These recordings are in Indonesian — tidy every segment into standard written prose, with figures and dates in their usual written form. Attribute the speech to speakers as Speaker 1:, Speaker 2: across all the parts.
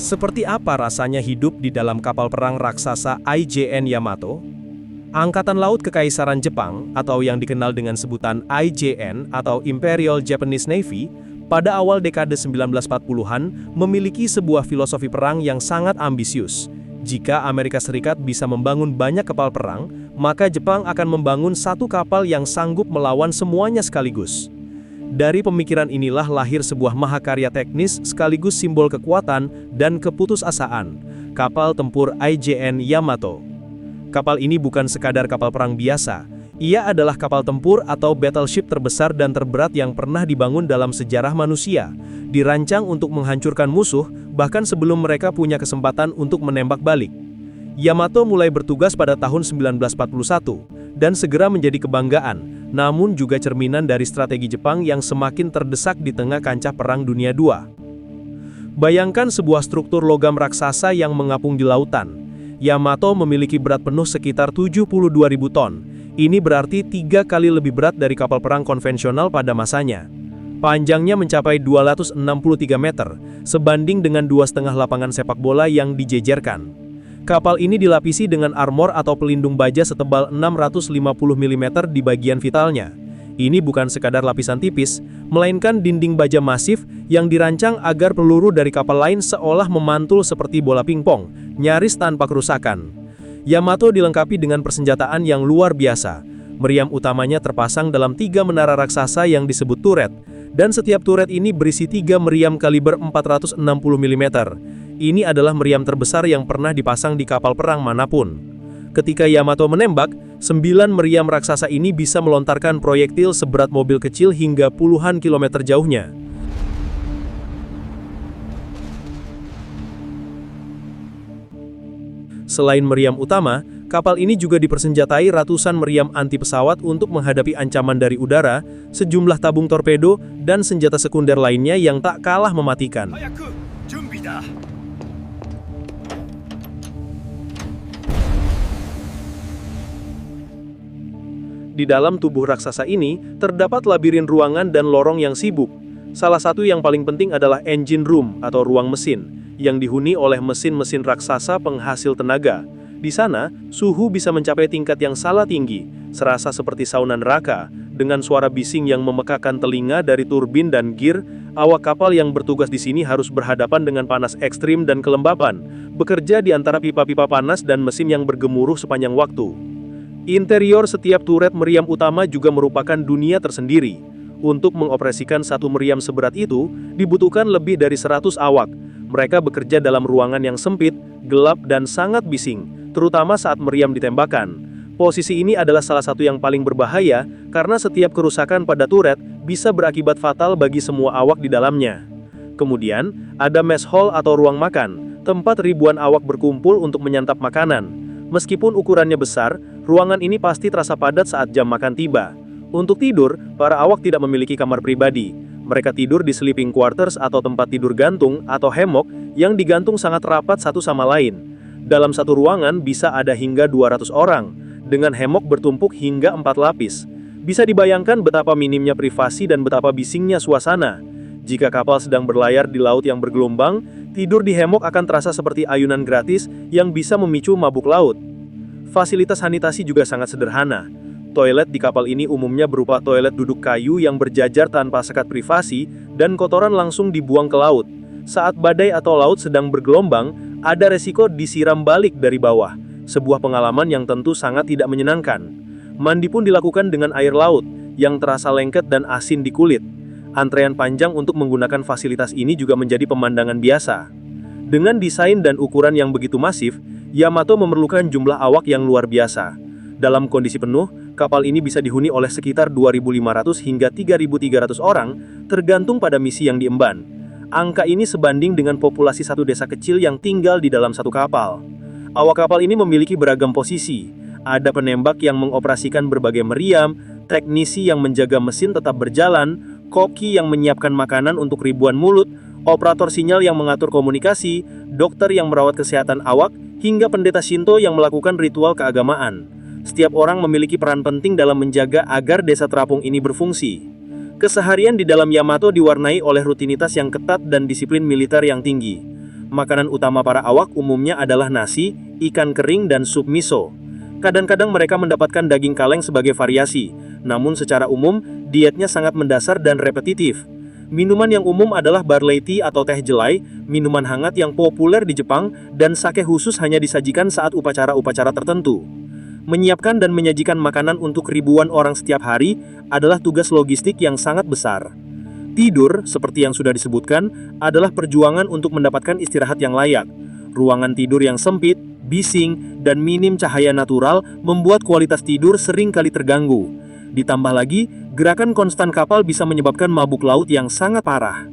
Speaker 1: Seperti apa rasanya hidup di dalam kapal perang raksasa IJN Yamato? Angkatan Laut Kekaisaran Jepang, atau yang dikenal dengan sebutan IJN atau Imperial Japanese Navy, pada awal dekade 1940-an memiliki sebuah filosofi perang yang sangat ambisius. Jika Amerika Serikat bisa membangun banyak kapal perang, maka Jepang akan membangun satu kapal yang sanggup melawan semuanya sekaligus. Dari pemikiran inilah lahir sebuah mahakarya teknis sekaligus simbol kekuatan dan keputusasaan, kapal tempur IJN Yamato. Kapal ini bukan sekadar kapal perang biasa, ia adalah kapal tempur atau battleship terbesar dan terberat yang pernah dibangun dalam sejarah manusia, dirancang untuk menghancurkan musuh, bahkan sebelum mereka punya kesempatan untuk menembak balik. Yamato mulai bertugas pada tahun 1941, dan segera menjadi kebanggaan, namun juga cerminan dari strategi Jepang yang semakin terdesak di tengah kancah Perang Dunia II. Bayangkan sebuah struktur logam raksasa yang mengapung di lautan. Yamato memiliki berat penuh sekitar 72.000 ton. Ini berarti 3 kali lebih berat dari kapal perang konvensional pada masanya. Panjangnya mencapai 263 meter, sebanding dengan 2,5 lapangan sepak bola yang dijejerkan. Kapal ini dilapisi dengan armor atau pelindung baja setebal 650 mm di bagian vitalnya. Ini bukan sekadar lapisan tipis, melainkan dinding baja masif yang dirancang agar peluru dari kapal lain seolah memantul seperti bola pingpong, nyaris tanpa kerusakan. Yamato dilengkapi dengan persenjataan yang luar biasa. Meriam utamanya terpasang dalam 3 menara raksasa yang disebut turret, dan setiap turret ini berisi 3 meriam kaliber 460 mm. Ini adalah meriam terbesar yang pernah dipasang di kapal perang manapun. Ketika Yamato menembak, 9 meriam raksasa ini bisa melontarkan proyektil seberat mobil kecil hingga puluhan kilometer jauhnya. Selain meriam utama, kapal ini juga dipersenjatai ratusan meriam anti pesawat untuk menghadapi ancaman dari udara, sejumlah tabung torpedo, dan senjata sekunder lainnya yang tak kalah mematikan. Di dalam tubuh raksasa ini, terdapat labirin ruangan dan lorong yang sibuk. Salah satu yang paling penting adalah engine room atau ruang mesin, yang dihuni oleh mesin-mesin raksasa penghasil tenaga. Di sana, suhu bisa mencapai tingkat yang sangat tinggi, serasa seperti sauna neraka. Dengan suara bising yang memekakan telinga dari turbin dan gear, awak kapal yang bertugas di sini harus berhadapan dengan panas ekstrim dan kelembapan, bekerja di antara pipa-pipa panas dan mesin yang bergemuruh sepanjang waktu. Interior setiap turret meriam utama juga merupakan dunia tersendiri. Untuk mengoperasikan satu meriam seberat itu, dibutuhkan lebih dari 100 awak. Mereka bekerja dalam ruangan yang sempit, gelap, dan sangat bising, terutama saat meriam ditembakkan. Posisi ini adalah salah satu yang paling berbahaya, karena setiap kerusakan pada turret bisa berakibat fatal bagi semua awak di dalamnya. Kemudian, ada mess hall atau ruang makan, tempat ribuan awak berkumpul untuk menyantap makanan. Meskipun ukurannya besar, ruangan ini pasti terasa padat saat jam makan tiba. Untuk tidur, para awak tidak memiliki kamar pribadi. Mereka tidur di sleeping quarters atau tempat tidur gantung atau hammock yang digantung sangat rapat satu sama lain. Dalam satu ruangan bisa ada hingga 200 orang, dengan hammock bertumpuk hingga 4 lapis. Bisa dibayangkan betapa minimnya privasi dan betapa bisingnya suasana. Jika kapal sedang berlayar di laut yang bergelombang, tidur di hammock akan terasa seperti ayunan gratis yang bisa memicu mabuk laut. Fasilitas sanitasi juga sangat sederhana. Toilet di kapal ini umumnya berupa toilet duduk kayu yang berjajar tanpa sekat privasi, dan kotoran langsung dibuang ke laut. Saat badai atau laut sedang bergelombang, ada resiko disiram balik dari bawah. Sebuah pengalaman yang tentu sangat tidak menyenangkan. Mandi pun dilakukan dengan air laut, yang terasa lengket dan asin di kulit. Antrean panjang untuk menggunakan fasilitas ini juga menjadi pemandangan biasa. Dengan desain dan ukuran yang begitu masif, Yamato memerlukan jumlah awak yang luar biasa. Dalam kondisi penuh, kapal ini bisa dihuni oleh sekitar 2.500 hingga 3.300 orang, tergantung pada misi yang diemban. Angka ini sebanding dengan populasi satu desa kecil yang tinggal di dalam satu kapal. Awak kapal ini memiliki beragam posisi. Ada penembak yang mengoperasikan berbagai meriam, teknisi yang menjaga mesin tetap berjalan, koki yang menyiapkan makanan untuk ribuan mulut, operator sinyal yang mengatur komunikasi, dokter yang merawat kesehatan awak, hingga pendeta Shinto yang melakukan ritual keagamaan. Setiap orang memiliki peran penting dalam menjaga agar desa terapung ini berfungsi. Keseharian di dalam Yamato diwarnai oleh rutinitas yang ketat dan disiplin militer yang tinggi. Makanan utama para awak umumnya adalah nasi, ikan kering, dan sup miso. Kadang-kadang mereka mendapatkan daging kaleng sebagai variasi, namun secara umum, dietnya sangat mendasar dan repetitif. Minuman yang umum adalah barley tea atau teh jelai, minuman hangat yang populer di Jepang, dan sake khusus hanya disajikan saat upacara-upacara tertentu. Menyiapkan dan menyajikan makanan untuk ribuan orang setiap hari adalah tugas logistik yang sangat besar. Tidur, seperti yang sudah disebutkan, adalah perjuangan untuk mendapatkan istirahat yang layak. Ruangan tidur yang sempit, bising, dan minim cahaya natural membuat kualitas tidur sering kali terganggu. Ditambah lagi, gerakan konstan kapal bisa menyebabkan mabuk laut yang sangat parah.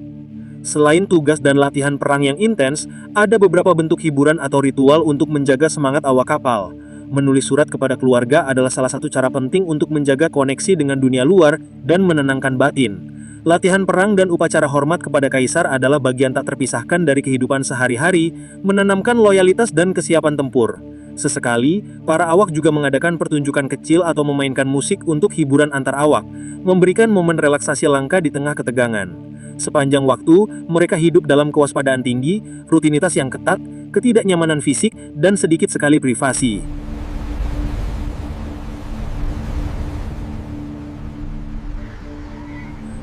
Speaker 1: Selain tugas dan latihan perang yang intens, ada beberapa bentuk hiburan atau ritual untuk menjaga semangat awak kapal. Menulis surat kepada keluarga adalah salah satu cara penting untuk menjaga koneksi dengan dunia luar dan menenangkan batin. Latihan perang dan upacara hormat kepada kaisar adalah bagian tak terpisahkan dari kehidupan sehari-hari, menanamkan loyalitas dan kesiapan tempur. Sesekali, para awak juga mengadakan pertunjukan kecil atau memainkan musik untuk hiburan antar awak, memberikan momen relaksasi langka di tengah ketegangan. Sepanjang waktu, mereka hidup dalam kewaspadaan tinggi, rutinitas yang ketat, ketidaknyamanan fisik, dan sedikit sekali privasi.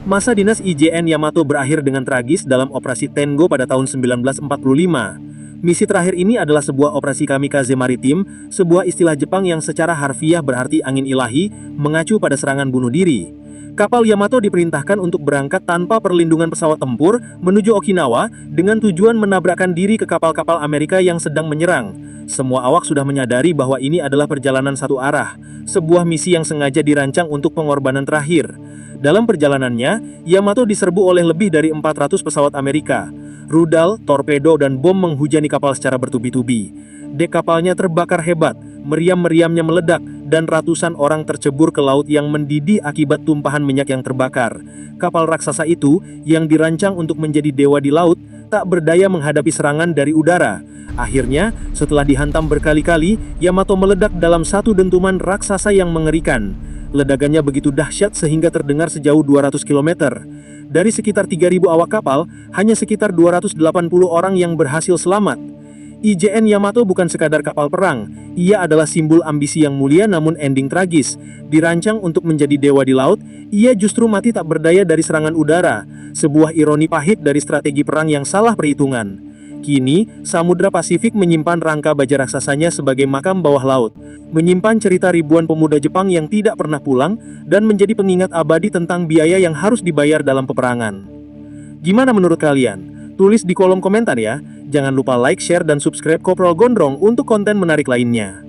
Speaker 1: Masa dinas IJN Yamato berakhir dengan tragis dalam operasi Tengo pada tahun 1945. Misi terakhir ini adalah sebuah operasi kamikaze maritim, sebuah istilah Jepang yang secara harfiah berarti angin ilahi, mengacu pada serangan bunuh diri. Kapal Yamato diperintahkan untuk berangkat tanpa perlindungan pesawat tempur menuju Okinawa dengan tujuan menabrakkan diri ke kapal-kapal Amerika yang sedang menyerang. Semua awak sudah menyadari bahwa ini adalah perjalanan satu arah, sebuah misi yang sengaja dirancang untuk pengorbanan terakhir. Dalam perjalanannya, Yamato diserbu oleh lebih dari 400 pesawat Amerika. Rudal, torpedo, dan bom menghujani kapal secara bertubi-tubi. Dek kapalnya terbakar hebat, meriam-meriamnya meledak, dan ratusan orang tercebur ke laut yang mendidih akibat tumpahan minyak yang terbakar. Kapal raksasa itu, yang dirancang untuk menjadi dewa di laut, tak berdaya menghadapi serangan dari udara. Akhirnya, setelah dihantam berkali-kali, Yamato meledak dalam satu dentuman raksasa yang mengerikan. Ledakannya begitu dahsyat sehingga terdengar sejauh 200 km. Dari sekitar 3.000 awak kapal, hanya sekitar 280 orang yang berhasil selamat. IJN Yamato bukan sekadar kapal perang, ia adalah simbol ambisi yang mulia namun ending tragis. Dirancang untuk menjadi dewa di laut, ia justru mati tak berdaya dari serangan udara, sebuah ironi pahit dari strategi perang yang salah perhitungan. Kini, Samudra Pasifik menyimpan rangka baja raksasanya sebagai makam bawah laut, menyimpan cerita ribuan pemuda Jepang yang tidak pernah pulang, dan menjadi pengingat abadi tentang biaya yang harus dibayar dalam peperangan. Gimana menurut kalian? Tulis di kolom komentar ya. Jangan lupa like, share, dan subscribe Koprol Gondrong untuk konten menarik lainnya.